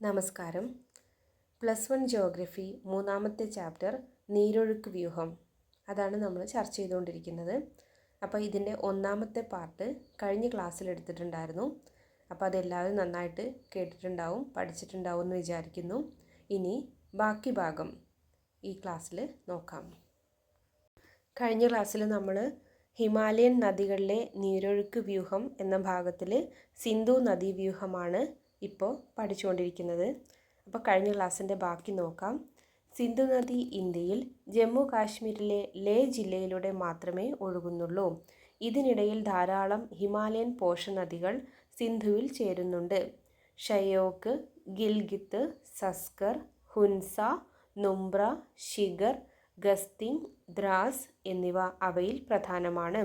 നമസ്കാരം. +1 ജിയോഗ്രഫി മൂന്നാമത്തെ ചാപ്റ്റർ നീരൊഴുക്ക് വ്യൂഹം അതാണ് നമ്മൾ ചർച്ച ചെയ്തുകൊണ്ടിരിക്കുന്നത്. അപ്പോൾ ഇതിൻ്റെ ഒന്നാമത്തെ പാർട്ട് കഴിഞ്ഞ ക്ലാസ്സിൽ എടുത്തിട്ടുണ്ടായിരുന്നു. അപ്പോൾ അതെല്ലാവരും നന്നായിട്ട് കേട്ടിട്ടുണ്ടാവും, പഠിച്ചിട്ടുണ്ടാവും എന്ന് വിചാരിക്കുന്നു. ഇനി ബാക്കി ഭാഗം ഈ ക്ലാസ്സിൽ നോക്കാം. കഴിഞ്ഞ ക്ലാസ്സിൽ നമ്മൾ ഹിമാലയൻ നദികളിലെ നീരൊഴുക്ക് വ്യൂഹം എന്ന ഭാഗത്തിൽ സിന്ധു നദീവ്യൂഹമാണ് ഇപ്പോൾ പഠിച്ചുകൊണ്ടിരിക്കുന്നത്. അപ്പോൾ കഴിഞ്ഞ ക്ലാസ്സിൻ്റെ ബാക്കി നോക്കാം. സിന്ധു നദി ഇന്ത്യയിൽ ജമ്മു കാശ്മീരിലെ ലേ ജില്ലയിലൂടെ മാത്രമേ ഒഴുകുന്നുള്ളൂ. ഇതിനിടയിൽ ധാരാളം ഹിമാലയൻ പോഷനദികൾ സിന്ധുവിൽ ചേരുന്നുണ്ട്. ഷയോക്ക്, ഗിൽഗിത്ത്, സസ്കർ, ഹുൻസ, നുംബ്ര, ഷിഗർ, ഗസ്തിങ്, ദ്രാസ് എന്നിവ അവയിൽ പ്രധാനമാണ്.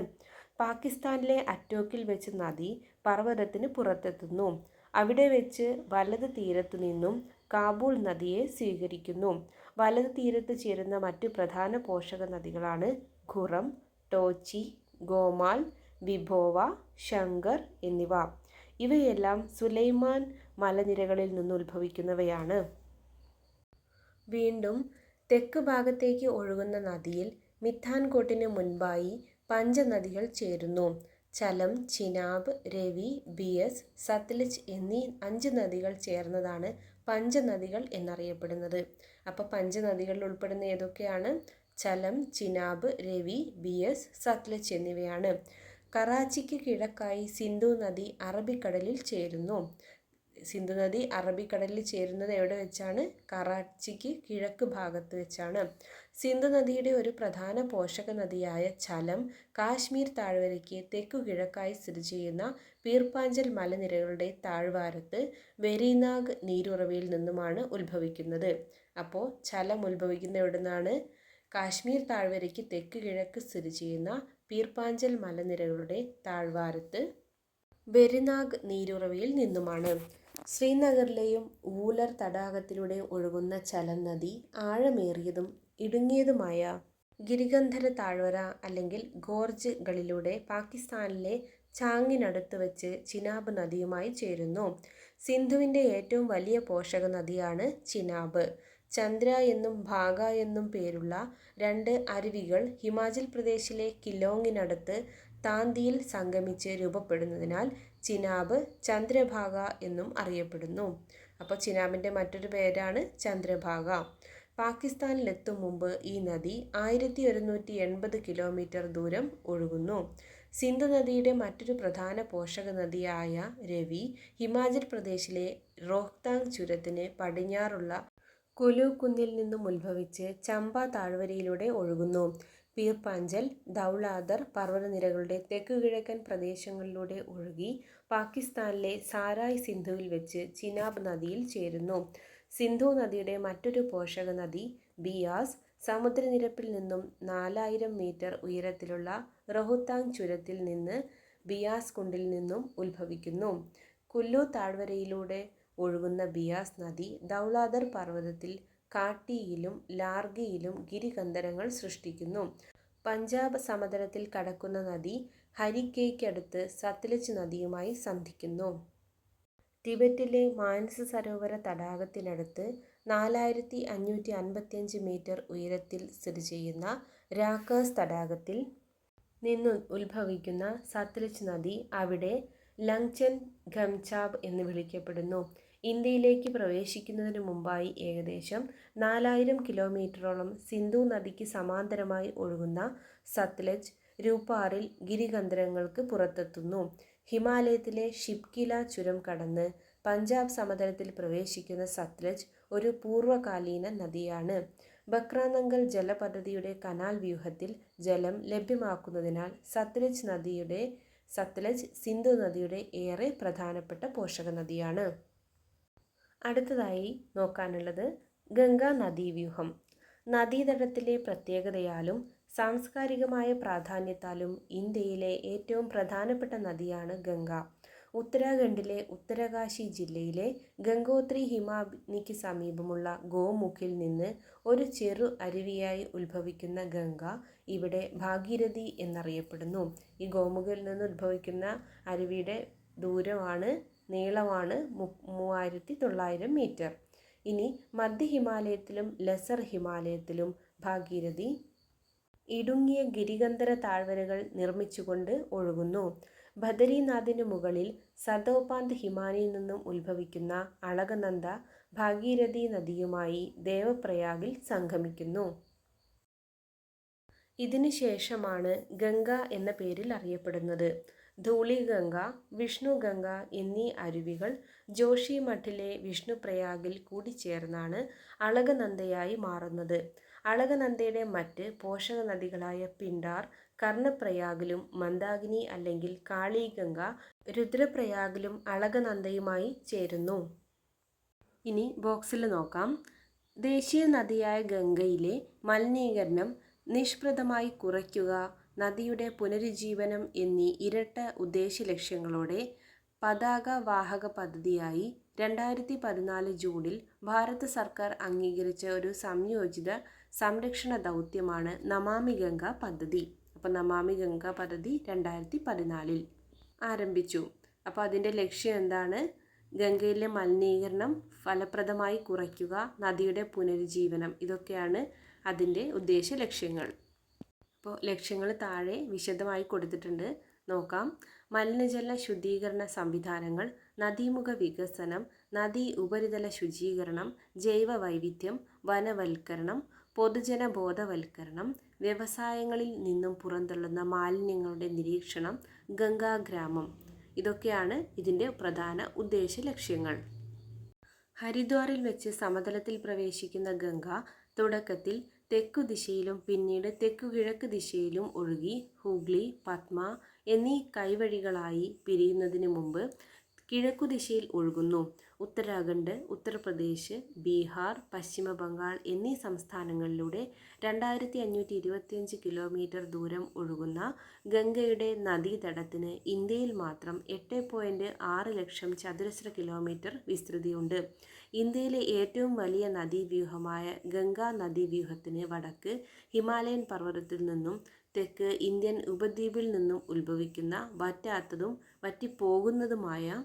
പാകിസ്ഥാനിലെ അറ്റോക്കിൽ വെച്ച് നദി പർവ്വതത്തിന് പുറത്തെത്തുന്നു. അവിടെ വെച്ച് വലത് തീരത്തു നിന്നും കാബൂൾ നദിയെ സ്വീകരിക്കുന്നു. വലത് തീരത്ത് ചേരുന്ന മറ്റു പ്രധാന പോഷക നദികളാണ് ഖുറം, ടോച്ചി, ഗോമാൽ, വിഭോവ, ശങ്കർ എന്നിവ. ഇവയെല്ലാം സുലൈമാൻ മലനിരകളിൽ നിന്ന് ഉത്ഭവിക്കുന്നവയാണ്. വീണ്ടും തെക്ക് ഭാഗത്തേക്ക് ഒഴുകുന്ന നദിയിൽ മിഥാൻകോട്ടിന് മുൻപായി പഞ്ചനദികൾ ചേരുന്നു. ചലം, ചിനാബ്, രവി, ബിയസ്, സത്ലജ് എന്നീ 5 നദികൾ ചേർന്നതാണ് പഞ്ചനദികൾ എന്നറിയപ്പെടുന്നത്. അപ്പോൾ പഞ്ചനദികളിൽ ഉൾപ്പെടുന്ന ഏതൊക്കെയാണ്? ചലം, ചിനാബ്, രവി, ബിയസ്, സത്ലജ് എന്നിവയാണ്. കറാച്ചിക്ക് കിഴക്കായി സിന്ധു നദി അറബിക്കടലിൽ ചേരുന്നു. സിന്ധു നദി അറബിക്കടലിൽ ചേരുന്നത് എവിടെ വെച്ചാണ്? കറാച്ചിക്ക് കിഴക്ക് ഭാഗത്ത് വെച്ചാണ്. സിന്ധു നദിയുടെ ഒരു പ്രധാന പോഷക നദിയായ ചലം കാശ്മീർ താഴ്വരയ്ക്ക് തെക്കു കിഴക്കായി സ്ഥിതി ചെയ്യുന്ന പീർപ്പാഞ്ചൽ മലനിരകളുടെ താഴ്വാരത്ത് വെരിനാഗ് നീരുറവയിൽ നിന്നുമാണ് ഉത്ഭവിക്കുന്നത്. അപ്പോൾ ചലം ഉത്ഭവിക്കുന്ന എവിടെ നിന്നാണ്? കാശ്മീർ താഴ്വരയ്ക്ക് തെക്ക് കിഴക്ക് സ്ഥിതി ചെയ്യുന്ന പീർപ്പാഞ്ചൽ മലനിരകളുടെ താഴ്വാരത്ത് വെരിനാഗ് നീരുറവയിൽ നിന്നുമാണ്. ശ്രീനഗറിലെയും ഊലർ തടാകത്തിലൂടെ ഒഴുകുന്ന ചലം നദി ആഴമേറിയതും ഇടുങ്ങിയതുമായ ഗിരികന്ധര താഴ്വര അല്ലെങ്കിൽ ഗോർജുകളിലൂടെ പാകിസ്ഥാനിലെ ചാങ്ങിനടുത്ത് വെച്ച് ചിനാബ് നദിയുമായി ചേരുന്നു. സിന്ധുവിൻ്റെ ഏറ്റവും വലിയ പോഷക നദിയാണ് ചിനാബ്. ചന്ദ്ര എന്നും ഭാഗ എന്നും പേരുള്ള 2 അരുവികൾ ഹിമാചൽ പ്രദേശിലെ കിലോങ്ങിനടുത്ത് താന്തിയിൽ സംഗമിച്ച് രൂപപ്പെടുന്നതിനാൽ ചിനാബ് ചന്ദ്രഭാഗ എന്നും അറിയപ്പെടുന്നു. അപ്പോൾ ചിനാബിൻ്റെ മറ്റൊരു പേരാണ് ചന്ദ്രഭാഗ. പാകിസ്ഥാനിലെത്തും മുമ്പ് ഈ നദി 1180 കിലോമീറ്റർ ദൂരം ഒഴുകുന്നു. സിന്ധു നദിയുടെ മറ്റൊരു പ്രധാന പോഷക നദിയായ രവി ഹിമാചൽ പ്രദേശിലെ റോഹ്താങ് ചുരത്തിന് പടിഞ്ഞാറുള്ള കുലു കുന്നിൽ നിന്നും ഉത്ഭവിച്ച് ചമ്പ താഴ്വരയിലൂടെ ഒഴുകുന്നു. പീർപ്പാഞ്ചൽ, ധൗളാധർ പർവ്വതനിരകളുടെ തെക്കുകിഴക്കൻ പ്രദേശങ്ങളിലൂടെ ഒഴുകി പാകിസ്ഥാനിലെ സാരായ് സിന്ധുവിൽ വെച്ച് ചിനാബ് നദിയിൽ ചേരുന്നു. സിന്ധു നദിയുടെ മറ്റൊരു പോഷക നദി ബിയാസ് സമുദ്രനിരപ്പിൽ നിന്നും 4000 മീറ്റർ ഉയരത്തിലുള്ള റോഹ്താങ് ചുരത്തിൽ നിന്ന് ബിയാസ് കുണ്ടിൽ നിന്നും ഉത്ഭവിക്കുന്നു. കുല്ലു താഴ്വരയിലൂടെ ഒഴുകുന്ന ബിയാസ് നദി ധൗളാധർ പർവ്വതത്തിൽ കാട്ടിയിലും ലാർഗിയിലും ഗിരികന്ധരങ്ങൾ സൃഷ്ടിക്കുന്നു. പഞ്ചാബ് സമതലത്തിൽ കടക്കുന്ന നദി ഹരിക്കയ്ക്കടുത്ത് സത്ലജ് നദിയുമായി സന്ധിക്കുന്നു. ടിബറ്റിലെ മാനസ സരോവര തടാകത്തിനടുത്ത് 4555 മീറ്റർ ഉയരത്തിൽ സ്ഥിതി ചെയ്യുന്ന രാക്കാസ് തടാകത്തിൽ നിന്ന് ഉത്ഭവിക്കുന്ന സത്ലജ് നദി അവിടെ ലങ്ചൻ ഖംചാബ് എന്ന് വിളിക്കപ്പെടുന്നു. ഇന്ത്യയിലേക്ക് പ്രവേശിക്കുന്നതിന് മുമ്പായി ഏകദേശം 4000 കിലോമീറ്ററോളം സിന്ധു നദിക്ക് സമാന്തരമായി ഒഴുകുന്ന സത്ലജ് രൂപാറിൽ ഗിരികന്ധരങ്ങൾക്ക് പുറത്തെത്തുന്നു. ഹിമാലയത്തിലെ ഷിപ്കില ചുരം കടന്ന് പഞ്ചാബ് സമതലത്തിൽ പ്രവേശിക്കുന്ന സത്ലജ് ഒരു പൂർവ്വകാലീന നദിയാണ്. ബക്രാനങ്കൽ ജലപദ്ധതിയുടെ കനാൽ വ്യൂഹത്തിൽ ജലം ലഭ്യമാക്കുന്നതിനാൽ സത്ലജ് സിന്ധു നദിയുടെ ഏറെ പ്രധാനപ്പെട്ട പോഷക നദിയാണ്. അടുത്തതായി നോക്കാനുള്ളത് ഗംഗാ നദീവ്യൂഹം. നദീതടത്തിലെ പ്രത്യേകതയാലും സാംസ്കാരികമായ പ്രാധാന്യത്താലും ഇന്ത്യയിലെ ഏറ്റവും പ്രധാനപ്പെട്ട നദിയാണ് ഗംഗ. ഉത്തരാഖണ്ഡിലെ ഉത്തരകാശി ജില്ലയിലെ ഗംഗോത്രി ഹിമാനിക്ക് സമീപമുള്ള ഗോമുഖിൽ നിന്ന് ഒരു ചെറു അരുവിയായി ഉത്ഭവിക്കുന്ന ഗംഗ ഇവിടെ ഭാഗീരഥി എന്നറിയപ്പെടുന്നു. ഈ ഗോമുഖിൽ നിന്ന് ഉത്ഭവിക്കുന്ന അരുവിയുടെ ദൂരമാണ് നീളമാണ് 3900 മീറ്റർ. ഇനി മധ്യ ഹിമാലയത്തിലും ലെസർ ഹിമാലയത്തിലും ഭാഗീരഥി ഇടുങ്ങിയ ഗിരികന്ധര താഴ്വരകൾ നിർമ്മിച്ചുകൊണ്ട് ഒഴുകുന്നു. ബദരീനാഥിനു മുകളിൽ സതോപാന്ത് ഹിമാനിയിൽ നിന്നും ഉത്ഭവിക്കുന്ന അളകനന്ദ ഭാഗീരഥി നദിയുമായി ദേവപ്രയാഗിൽ സംഗമിക്കുന്നു. ഇതിനു ശേഷമാണ് ഗംഗ എന്ന പേരിൽ അറിയപ്പെടുന്നത്. ധൂളിഗംഗ, വിഷ്ണുഗംഗ എന്നീ അരുവികൾ ജോഷിമഠിലെ വിഷ്ണുപ്രയാഗിൽ കൂടിച്ചേർന്നാണ് അളകനന്ദയായി മാറുന്നത്. അളകനന്ദയുടെ മറ്റ് പോഷക നദികളായ പിണ്ടാർ, കർണപ്രയാഗിലും മന്ദാകിനി അല്ലെങ്കിൽ കാളിഗംഗ രുദ്രപ്രയാഗിലും അളകനന്ദയുമായി ചേരുന്നു. ഇനി ബോക്സിൽ നോക്കാം. ദേശീയ നദിയായ ഗംഗയിലെ മലിനീകരണം നിഷ്പ്രഭമായി കുറയ്ക്കുക, നദിയുടെ പുനരുജ്ജീവനം എന്നീ ഇരട്ട ഉദ്ദേശ്യലക്ഷ്യങ്ങളോടെ പതാക വാഹക പദ്ധതിയായി 2014 ജൂണിൽ ഭാരത സർക്കാർ അംഗീകരിച്ച ഒരു സംയോജിത സംരക്ഷണ ദൗത്യമാണ് നമാമി ഗംഗ പദ്ധതി. അപ്പോൾ നമാമി ഗംഗ പദ്ധതി 2014 ആരംഭിച്ചു. അപ്പോൾ അതിൻ്റെ ലക്ഷ്യം എന്താണ്? ഗംഗയിലെ മലിനീകരണം ഫലപ്രദമായി കുറയ്ക്കുക, നദിയുടെ പുനരുജ്ജീവനം, ഇതൊക്കെയാണ് അതിൻ്റെ ഉദ്ദേശ ലക്ഷ്യങ്ങൾ. അപ്പോൾ ലക്ഷ്യങ്ങൾ താഴെ വിശദമായി കൊടുത്തിട്ടുണ്ട്, നോക്കാം. മലിനജല ശുദ്ധീകരണ സംവിധാനങ്ങൾ, നദീമുഖ വികസനം, നദീ ഉപരിതല ശുചീകരണം, ജൈവ വൈവിധ്യം, വനവൽക്കരണം, പൊതുജന ബോധവൽക്കരണം, വ്യവസായങ്ങളിൽ നിന്നും പുറന്തള്ളുന്ന മാലിന്യങ്ങളുടെ നിരീക്ഷണം, ഗംഗാഗ്രാമം, ഇതൊക്കെയാണ് ഇതിൻ്റെ പ്രധാന ഉദ്ദേശ ലക്ഷ്യങ്ങൾ. ഹരിദ്വാറിൽ വെച്ച് സമതലത്തിൽ പ്രവേശിക്കുന്ന ഗംഗ തുടക്കത്തിൽ തെക്കു ദിശയിലും പിന്നീട് തെക്കുകിഴക്ക് ദിശയിലും ഒഴുകി ഹൂഗ്ലി, പദ്മ എന്നീ കൈവഴികളായി പിരിയുന്നതിന് മുമ്പ് കിഴക്കുദിശയിൽ ഒഴുകുന്നു. ഉത്തരാഖണ്ഡ്, ഉത്തർപ്രദേശ്, ബീഹാർ, പശ്ചിമ ബംഗാൾ എന്നീ സംസ്ഥാനങ്ങളിലൂടെ 2525 കിലോമീറ്റർ ദൂരം ഒഴുകുന്ന ഗംഗയുടെ നദീതടത്തിന് ഇന്ത്യയിൽ മാത്രം 8.6 ലക്ഷം ചതുരശ്ര കിലോമീറ്റർ വിസ്തൃതിയുണ്ട്. ഇന്ത്യയിലെ ഏറ്റവും വലിയ നദീവ്യൂഹമായ ഗംഗാ നദീവ്യൂഹത്തിന് വടക്ക് ഹിമാലയൻ പർവ്വതത്തിൽ നിന്നും തെക്ക് ഇന്ത്യൻ ഉപദ്വീപിൽ നിന്നും ഉത്ഭവിക്കുന്ന വറ്റാത്തതും വറ്റിപ്പോകുന്നതുമായ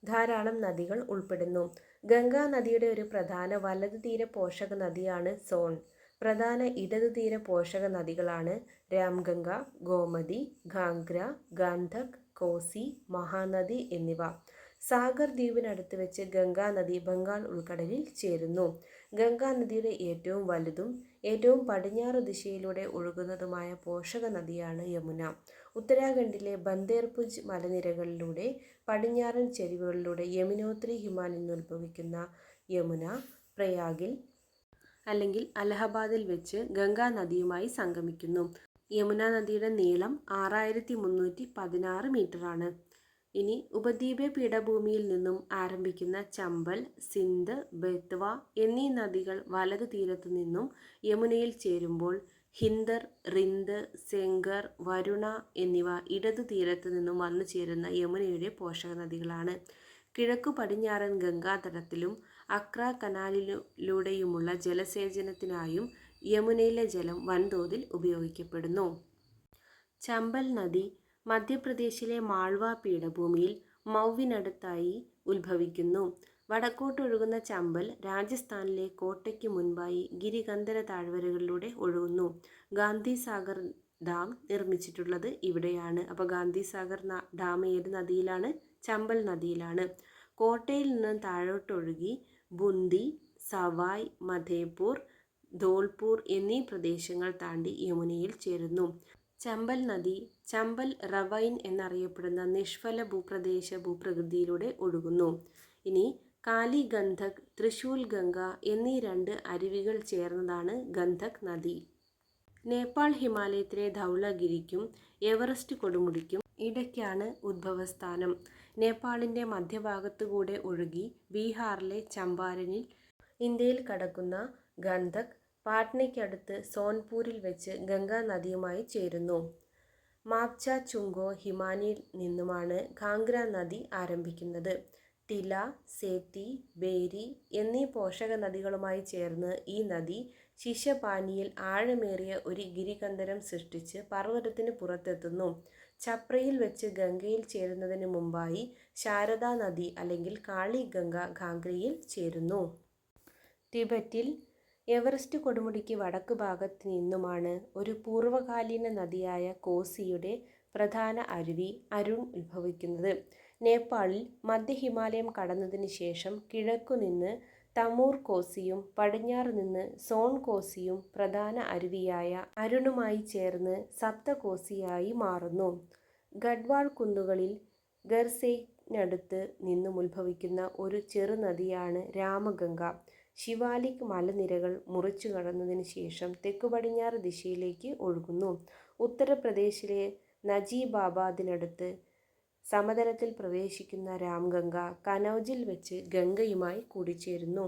ധാരാളം നദികൾ ഉൾപ്പെടുന്നു. ഗംഗാ നദിയുടെ ഒരു പ്രധാന വലതുതീര പോഷക നദിയാണ് സോൺ. പ്രധാന ഇടതുതീര പോഷക നദികളാണ് രാംഗംഗ, ഗോമതി, ഘാംഗ്ര, ഗാന്ധക്, കോസി, മഹാനദി എന്നിവ. സാഗർ ദ്വീപിനടുത്ത് വെച്ച് ഗംഗാ നദി ബംഗാൾ ഉൾക്കടലിൽ ചേരുന്നു. ഗംഗാ നദിയുടെ ഏറ്റവും വലുതും ഏറ്റവും പടിഞ്ഞാറ് ദിശയിലൂടെ ഒഴുകുന്നതുമായ പോഷക നദിയാണ് യമുന. ഉത്തരാഖണ്ഡിലെ ബന്ദേർപുജ് മലനിരകളിലൂടെ പടിഞ്ഞാറൻ ചെരിവുകളിലൂടെ യമുനോത്രി ഹിമാനിൽ നിന്ന് ഉത്ഭവിക്കുന്ന യമുന പ്രയാഗിൽ അല്ലെങ്കിൽ അലഹബാദിൽ വെച്ച് ഗംഗാ നദിയുമായി സംഗമിക്കുന്നു. യമുന നദിയുടെ നീളം 6316 മീറ്ററാണ്. ഇനി ഉപദ്വീപ പീഠഭൂമിയിൽ നിന്നും ആരംഭിക്കുന്ന ചമ്പൽ, സിന്ധ്, ബെത്വ എന്നീ നദികൾ വലതു തീരത്തു നിന്നും യമുനയിൽ ചേരുമ്പോൾ ഹിന്ദർ, റിന്ദ്, സെങ്കർ, വരുണ എന്നിവ ഇടതു തീരത്തു നിന്നും വന്നു ചേരുന്ന യമുനയുടെ പോഷക നദികളാണ്. കിഴക്കു പടിഞ്ഞാറൻ ഗംഗാതടത്തിലും അക്ര കനാലിലൂടെയുമുള്ള ജലസേചനത്തിനായും യമുനയിലെ ജലം വൻതോതിൽ ഉപയോഗിക്കപ്പെടുന്നു. ചമ്പൽ നദി മധ്യപ്രദേശിലെ മാൾവ പീഠഭൂമിയിൽ മൗവിനടുത്തായി ഉത്ഭവിക്കുന്നു. വടക്കോട്ടൊഴുകുന്ന ചമ്പൽ രാജസ്ഥാനിലെ കോട്ടയ്ക്ക് മുൻപായി ഗിരികന്ധര താഴ്വരകളിലൂടെ ഒഴുകുന്നു. ഗാന്ധിസാഗർ ഡാം നിർമ്മിച്ചിട്ടുള്ളത് ഇവിടെയാണ്. അപ്പോൾ ഗാന്ധിസാഗർ ഡാം ഏത് നദിയിലാണ്? ചമ്പൽ നദിയിലാണ്. കോട്ടയിൽ നിന്നും താഴോട്ടൊഴുകി ബുന്ദി, സവായ് മധേപൂർ, ധോൽപൂർ എന്നീ പ്രദേശങ്ങൾ താണ്ടി യമുനയിൽ ചേരുന്നു. ചമ്പൽ നദി ചമ്പൽ റവൈൻ എന്നറിയപ്പെടുന്ന നിഷ്ഫല ഭൂപ്രകൃതിയിലൂടെ ഒഴുകുന്നു. ഇനി കാലി ഗന്ധക്, ത്രിശൂൽ ഗംഗ എന്നീ 2 അരുവികൾ ചേർന്നതാണ് ഗന്ധക് നദി. നേപ്പാൾ ഹിമാലയത്തിലെ ധൗളഗിരിക്കും എവറസ്റ്റ് കൊടുമുടിക്കും ഇടയ്ക്കാണ് ഉദ്ഭവസ്ഥാനം. നേപ്പാളിൻ്റെ മധ്യഭാഗത്തുകൂടെ ഒഴുകി ബീഹാറിലെ ചമ്പാരനിൽ ഇന്ത്യയിൽ കടക്കുന്ന ഗന്ധക് പാട്നയ്ക്കടുത്ത് സോൻപൂരിൽ വെച്ച് ഗംഗാ നദിയുമായി ചേരുന്നു. മാപ്ച ചുങ്കോ ഹിമാനിയിൽ നിന്നുമാണ് ഘാംഗ്ര നദി ആരംഭിക്കുന്നത്. തില, സേത്തി, ബേരി എന്നീ പോഷക നദികളുമായി ചേർന്ന് ഈ നദി ശിശപാനിയിൽ ആഴമേറിയ ഒരു ഗിരികന്ധരം സൃഷ്ടിച്ച് പർവ്വതത്തിന് പുറത്തെത്തുന്നു. ഛപ്രയിൽ വെച്ച് ഗംഗയിൽ ചേരുന്നതിന് മുമ്പായി ശാരദാ നദി അല്ലെങ്കിൽ കാളി ഗംഗ ഘാഗ്രയിൽ ചേരുന്നു. ടിബറ്റിൽ എവറസ്റ്റ് കൊടുമുടിക്ക് വടക്ക് ഭാഗത്ത് നിന്നുമാണ് ഒരു പൂർവ്വകാലീന നദിയായ കോസിയുടെ പ്രധാന അരുവി അരുൺ ഉത്ഭവിക്കുന്നത്. നേപ്പാളിൽ മധ്യ ഹിമാലയം കടന്നതിന് ശേഷം കിഴക്കുനിന്ന് തമൂർ കോസിയും പടിഞ്ഞാറ് നിന്ന് സോൺ കോസിയും പ്രധാന അരുവിയായ അരുണുമായി ചേർന്ന് സപ്തകോസിയായി മാറുന്നു. ഗഡ്വാൾ കുന്നുകളിൽ ഖർസൈനടുത്ത് നിന്നും ഉത്ഭവിക്കുന്ന ഒരു ചെറുനദിയാണ് രാമഗംഗ. ശിവാലിക് മലനിരകൾ മുറിച്ചു കടന്നതിന് ശേഷം തെക്കുപടിഞ്ഞാറ് ദിശയിലേക്ക് ഒഴുകുന്നു. ഉത്തർപ്രദേശിലെ നജീബാബാദിനടുത്ത് സമതലത്തിൽ പ്രവേശിക്കുന്ന രാംഗംഗ കനൗജിൽ വെച്ച് ഗംഗയുമായി കൂടിച്ചേരുന്നു.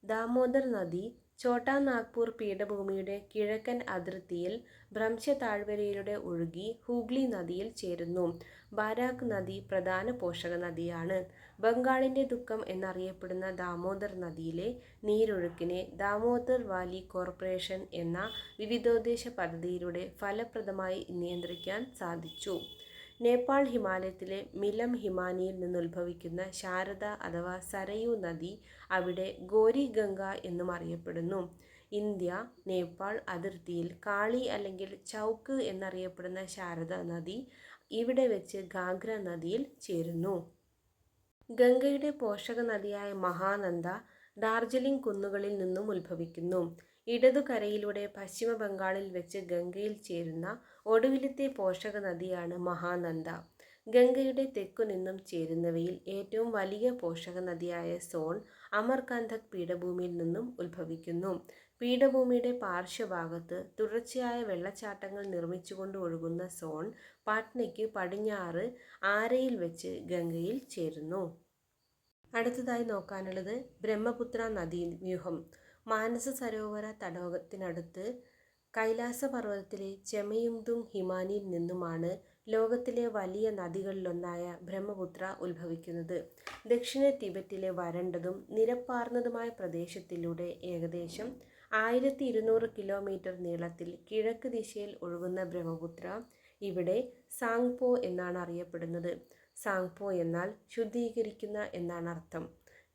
ദാമോദർ നദി ഛോട്ടാ നാഗ്പൂർ പീഠഭൂമിയുടെ കിഴക്കൻ അതിർത്തിയിൽ ഭ്രംശ താഴ്വരയിലൂടെ ഒഴുകി ഹൂഗ്ലി നദിയിൽ ചേരുന്നു. ബാരാക് നദി പ്രധാന പോഷക നദിയാണ്. ബംഗാളിൻ്റെ ദുഃഖം എന്നറിയപ്പെടുന്ന ദാമോദർ നദിയിലെ നീരൊഴുക്കിനെ ദാമോദർ വാലി കോർപ്പറേഷൻ എന്ന വിവിധോദ്ദേശ പദ്ധതിയിലൂടെ ഫലപ്രദമായി നിയന്ത്രിക്കാൻ സാധിച്ചു. നേപ്പാൾ ഹിമാലയത്തിലെ മിലം ഹിമാനിയിൽ നിന്നുത്ഭവിക്കുന്ന ശാരദ അഥവാ സരയൂ നദി അവിടെ ഗോരി ഗംഗ എന്നും അറിയപ്പെടുന്നു. ഇന്ത്യ നേപ്പാൾ അതിർത്തിയിൽ കാളി അല്ലെങ്കിൽ ചൗക്ക് എന്നറിയപ്പെടുന്ന ശാരദ നദി ഇവിടെ വെച്ച് ഗാഗ്ര നദിയിൽ ചേരുന്നു. ഗംഗയുടെ പോഷക നദിയായ മഹാനന്ദ ഡാർജിലിംഗ് കുന്നുകളിൽ നിന്നും ഉത്ഭവിക്കുന്നു. ഇടതുകരയിലൂടെ പശ്ചിമ ബംഗാളിൽ വെച്ച് ഗംഗയിൽ ചേരുന്ന ഒടുവിലത്തെ പോഷക നദിയാണ് മഹാനന്ദ. ഗംഗയുടെ തെക്കുനിന്നും ചേരുന്നവയിൽ ഏറ്റവും വലിയ പോഷക നദിയായ സോൺ അമർകന്തക് പീഠഭൂമിയിൽ നിന്നും ഉത്ഭവിക്കുന്നു. പീഠഭൂമിയുടെ പാർശ്വഭാഗത്ത് തുടർച്ചയായ വെള്ളച്ചാട്ടങ്ങൾ നിർമ്മിച്ചുകൊണ്ട് ഒഴുകുന്ന സോൺ പാട്നയ്ക്ക് പടിഞ്ഞാറ് ആരയിൽ വെച്ച് ഗംഗയിൽ ചേരുന്നു. അടുത്തതായി നോക്കാനുള്ളത് ബ്രഹ്മപുത്ര നദീവ്യൂഹം. മാനസ സരോവര തടാകത്തിനടുത്ത് കൈലാസപർവ്വതത്തിലെ ചെമയുങ്തുങ് ഹിമാനിയിൽ നിന്നുമാണ് ലോകത്തിലെ വലിയ നദികളിലൊന്നായ ബ്രഹ്മപുത്ര ഉത്ഭവിക്കുന്നത്. ദക്ഷിണ ടിബറ്റിലെ വരണ്ടതും നിരപ്പാർന്നതുമായ പ്രദേശത്തിലൂടെ ഏകദേശം 1200 കിലോമീറ്റർ നീളത്തിൽ കിഴക്ക് ദിശയിൽ ഒഴുകുന്ന ബ്രഹ്മപുത്ര ഇവിടെ സാങ്പോ എന്നാണ് അറിയപ്പെടുന്നത്. സാങ്പോ എന്നാൽ ശുദ്ധീകരിക്കുന്ന എന്നാണ് അർത്ഥം.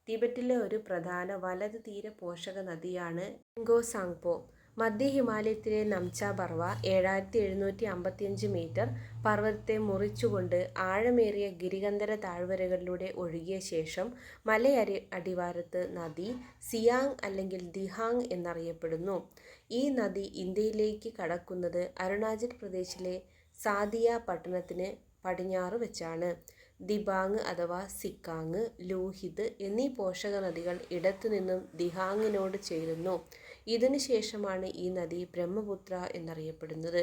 ടിബറ്റിലെ ഒരു പ്രധാന വലത് തീര പോഷക നദിയാണ് ഗോ സാങ്പോ. മധ്യ ഹിമാലയത്തിലെ നംച പർവ 7755 മീറ്റർ പർവ്വതത്തെ മുറിച്ചുകൊണ്ട് ആഴമേറിയ ഗിരികന്ധര താഴ്വരകളിലൂടെ ഒഴുകിയ ശേഷം അടിവാരത്ത് നദി സിയാങ് അല്ലെങ്കിൽ ദിഹാങ് എന്നറിയപ്പെടുന്നു. ഈ നദി ഇന്ത്യയിലേക്ക് കടക്കുന്നത് അരുണാചൽ പ്രദേശിലെ സാദിയ പട്ടണത്തിന് പടിഞ്ഞാറ് വെച്ചാണ്. ദിബാങ് അഥവാ സിക്കാങ്, ലൂഹിത് എന്നീ പോഷക നദികൾ ഇടത്തുനിന്നും ദിഹാങ്ങിനോട് ചേരുന്നു. ഇതിനു ശേഷമാണ് ഈ നദി ബ്രഹ്മപുത്ര എന്നറിയപ്പെടുന്നത്.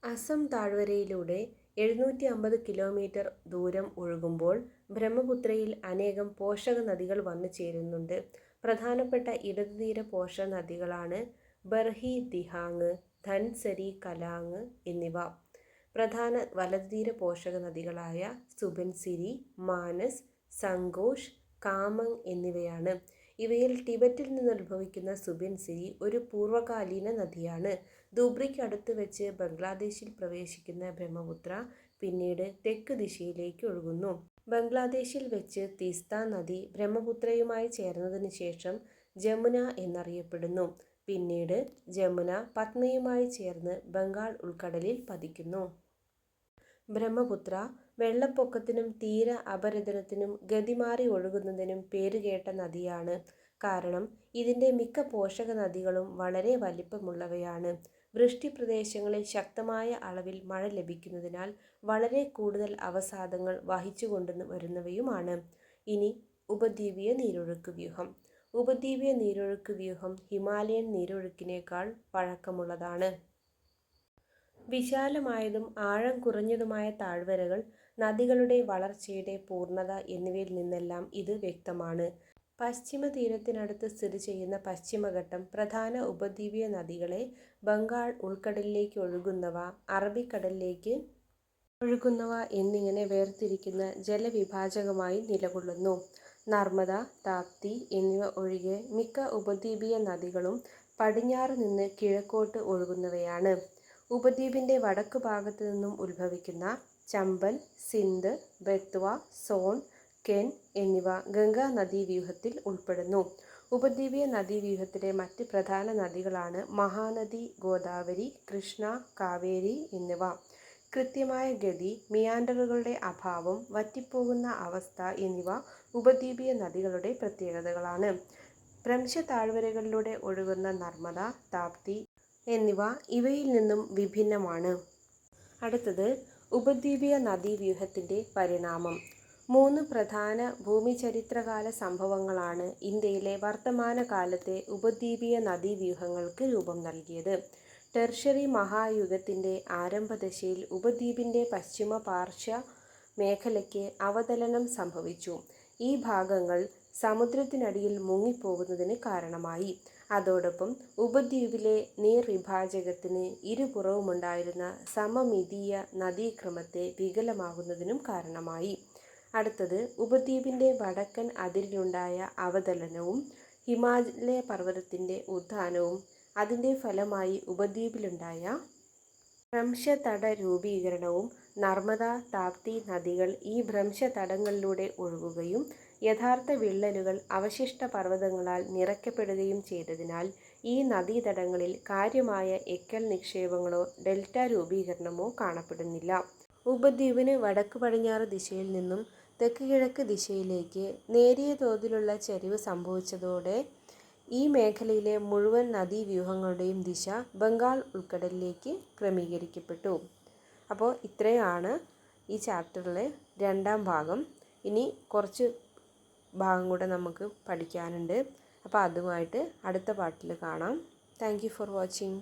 അസം താഴ്വരയിലൂടെ 750 കിലോമീറ്റർ ദൂരം ഒഴുകുമ്പോൾ ബ്രഹ്മപുത്രയിൽ അനേകം പോഷക നദികൾ വന്നു ചേരുന്നുണ്ട്. പ്രധാനപ്പെട്ട ഇടതുതീര പോഷക നദികളാണ് ബർഹി, ദിഹാങ്, ധൻസരി, കലാങ് എന്നിവ. പ്രധാന വലതുതീര പോഷക നദികളായ സുബൻസിരി, മാനസ്, സങ്കോഷ്, കാമങ് എന്നിവയാണ്. ഇവയിൽ ടിബറ്റിൽ നിന്നുത്ഭവിക്കുന്ന സുബൻസിരി ഒരു പൂർവ്വകാലീന നദിയാണ്. ധൂബ്രിക്ക് അടുത്ത് വെച്ച് ബംഗ്ലാദേശിൽ പ്രവേശിക്കുന്ന ബ്രഹ്മപുത്ര പിന്നീട് തെക്ക് ദിശയിലേക്ക് ഒഴുകുന്നു. ബംഗ്ലാദേശിൽ വെച്ച് തീസ്ത നദി ബ്രഹ്മപുത്രയുമായി ചേർന്നതിന് ശേഷം ജമുന എന്നറിയപ്പെടുന്നു. പിന്നീട് ജമുന പത്മയുമായി ചേർന്ന് ബംഗാൾ ഉൾക്കടലിൽ പതിക്കുന്നു. ബ്രഹ്മപുത്ര വെള്ളപ്പൊക്കത്തിനും തീര അപരദനത്തിനും ഗതിമാറി ഒഴുകുന്നതിനും പേരുകേട്ട നദിയാണ്. കാരണം ഇതിൻ്റെ മിക്ക പോഷക നദികളും വളരെ വലിപ്പമുള്ളവയാണ്. വൃഷ്ടിപ്രദേശങ്ങളിൽ ശക്തമായ അളവിൽ മഴ ലഭിക്കുന്നതിനാൽ വളരെ കൂടുതൽ അവസാദങ്ങൾ വഹിച്ചുകൊണ്ട് വരുന്നവയുമാണ്. ഇനി ഉപദ്വീപീയ നീരൊഴുക്ക് വ്യൂഹം. ഉപദ്വീപീയ നീരൊഴുക്ക് വ്യൂഹം ഹിമാലയൻ നീരൊഴുക്കിനേക്കാൾ പഴക്കമുള്ളതാണ്. വിശാലമായതും ആഴം കുറഞ്ഞതുമായ താഴ്വരകൾ, നദികളുടെ വളർച്ചയുടെ പൂർണ്ണത എന്നിവയിൽ നിന്നെല്ലാം ഇത് വ്യക്തമാണ്. പശ്ചിമ തീരത്തിനടുത്ത് സ്ഥിതി ചെയ്യുന്ന പശ്ചിമഘട്ടം പ്രധാന ഉപദ്വീപീയ നദികളെ ബംഗാൾ ഉൾക്കടലിലേക്ക് ഒഴുകുന്നവ, അറബിക്കടലിലേക്ക് ഒഴുകുന്നവ എന്നിങ്ങനെ വേർതിരിക്കുന്ന ജലവിഭാജകമായി നിലകൊള്ളുന്നു. നർമ്മദ, താപ്തി എന്നിവ ഒഴികെ മിക്ക ഉപദ്വീപീയ നദികളും പടിഞ്ഞാറ് നിന്ന് കിഴക്കോട്ട് ഒഴുകുന്നവയാണ്. ഉപദ്വീപിൻ്റെ വടക്കു ഭാഗത്തു നിന്നും ഉത്ഭവിക്കുന്ന ചമ്പൽ, സിന്ധ്, ബെത്വ, സോൺ, കെൻ എന്നിവ ഗംഗാ നദീവ്യൂഹത്തിൽ ഉൾപ്പെടുന്നു. ഉപദ്വീപീയ നദീവ്യൂഹത്തിലെ മറ്റ് പ്രധാന നദികളാണ് മഹാനദി, ഗോദാവരി, കൃഷ്ണ, കാവേരി എന്നിവ. കൃത്യമായ ഗതി, മിയാൻഡറുകളുടെ അഭാവം, വറ്റിപ്പോകുന്ന അവസ്ഥ എന്നിവ ഉപദ്വീപീയ നദികളുടെ പ്രത്യേകതകളാണ്. ഭ്രംശ താഴ്വരകളിലൂടെ ഒഴുകുന്ന നർമ്മദ, താപ്തി എന്നിവ ഇവയിൽ നിന്നും വിഭിന്നമാണ്. അടുത്തത് ഉപദ്വീപീയ നദീവ്യൂഹത്തിൻ്റെ പരിണാമം. 3 പ്രധാന ഭൂമിചരിത്രകാല സംഭവങ്ങളാണ് ഇന്ത്യയിലെ വർത്തമാനകാലത്തെ ഉപദ്വീപീയ നദീവ്യൂഹങ്ങൾക്ക് രൂപം നൽകിയത്. ടെർഷ്യറി മഹായുഗത്തിൻ്റെ ആരംഭദശയിൽ ഉപദ്വീപിൻ്റെ പശ്ചിമ പാർശ്വ മേഖലയ്ക്ക് അവതലനം സംഭവിച്ചു. ഈ ഭാഗങ്ങൾ സമുദ്രത്തിനടിയിൽ മുങ്ങിപ്പോകുന്നതിന് കാരണമായി. അതോടൊപ്പം ഉപദ്വീപിലെ നീർവിഭാജകത്തിന് ഇരുപുറവുമുണ്ടായിരുന്ന സമമിതീയ നദീക്രമത്തെ വികലമാകുന്നതിനും കാരണമായി. അടുത്തത് ഉപദ്വീപിൻ്റെ വടക്കൻ അതിരിലുണ്ടായ അവതലനവും ഹിമാലയപർവതത്തിൻ്റെ ഉത്ഥാനവും അതിൻ്റെ ഫലമായി ഉപദ്വീപിലുണ്ടായ ഭ്രംശതട രൂപീകരണവും. നർമ്മദ, താപ്തി നദികൾ ഈ ഭ്രംശതടങ്ങളിലൂടെ ഒഴുകുകയും യഥാർത്ഥ വിള്ളലുകൾ അവശിഷ്ട പർവ്വതങ്ങളാൽ നിറയ്ക്കപ്പെടുകയും ചെയ്തതിനാൽ ഈ നദീതടങ്ങളിൽ കാര്യമായ എക്കൽ നിക്ഷേപങ്ങളോ ഡെൽറ്റ രൂപീകരണമോ കാണപ്പെടുന്നില്ല. ഉപദ്വീപിന് വടക്ക് പടിഞ്ഞാറ് ദിശയിൽ നിന്നും തെക്ക് കിഴക്ക് ദിശയിലേക്ക് നേരിയ തോതിലുള്ള ചരിവ് സംഭവിച്ചതോടെ ഈ മേഖലയിലെ മുഴുവൻ നദീവ്യൂഹങ്ങളുടെയും ദിശ ബംഗാൾ ഉൾക്കടലിലേക്ക് ക്രമീകരിക്കപ്പെട്ടു. അപ്പോൾ ഇത്രയാണ് ഈ ചാപ്റ്ററിലെ 2ാം ഭാഗം. ഇനി കുറച്ച് ഭാഗം കൂടെ നമുക്ക് പഠിക്കാനുണ്ട്. അപ്പോൾ അതുമായിട്ട് അടുത്ത പാർട്ടിൽ കാണാം. Thank you for watching.